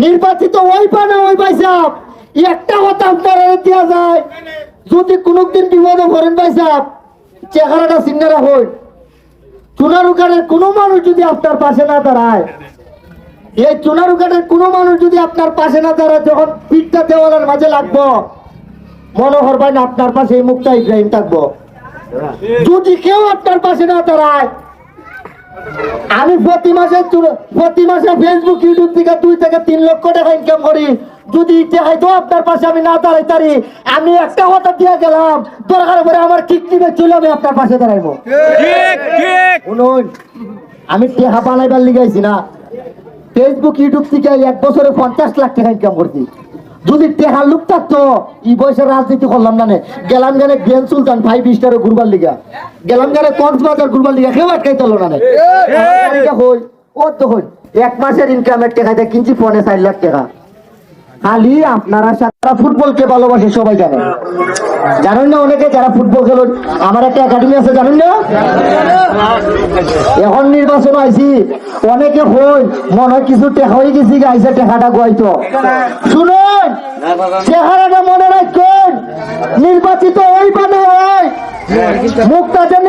নির্বাচিত ওই পানে ওই পাইসাব একটা কথা আপনারা দেওয়া যায় যদি কোনোদিন বিপদে পড়েন পাইসাব চেহারাটা চিন্তা হই চুনারুকারের কোনো মানুষ যদি আপনার পাশে না দাঁড়ায় এই চুনারুকারের কোনো মানুষ যদি আপনার পাশে না দাঁড়ায় যখন পিঠটা দেওয়ালের মাঝে লাগবো মনে করবেন আপনার পাশে এই মুক্তা ইব্রাহিম থাকবো যদি কেউ আপনার পাশে না দাঁড়ায় আমি প্রতি মাসে ফেসবুক ইউটিউব থেকে 2 থেকে 3 লক্ষ টাকা ইনকাম করি যদি হয়তো আপনার পাশে আমি না দাঁড়াই তারি আমি একটা কথা দিয়ে গেলাম দরকার পরে আমার কিডনি চলে আমি আপনার পাশে দাঁড়াইবো শুনুন আমি টেহা বানাইবার লিগাইছি না ফেসবুক ইউটিউব থেকে 1 বছরে 50 লাখ টাকা ইনকাম করছি যদি টেহার লোক থাকতো এই বয়সের রাজনীতি করলাম না গেলাম গানে গ্র্যান্ড সুলতান 5 স্টারে ঘুরবার লিগা গেলাম গানে কক্সবাজার ঘুরবার লিগা কেউ আটকাই তোলো না হই ও তো হই 1 মাসের ইনকামের টাকাতে কিনছি 4.5 লাখ টাকা খালি আপনারা যারা ফুটবলকে ভালোবাসে সবাই জানেন জানেন না অনেকে যারা ফুটবল খেলেন আমার একটা একাডেমি আছে জানেন না এখন নির্বাচন আইছি অনেকে হই মনে হয় কিছু টেকা হয়ে গেছি গাইছে টেকাটা গোয়াইতো শুনুন চেহারাটা মনে রাখবেন নির্বাচিত ওই পানে হয় মুক্তাদের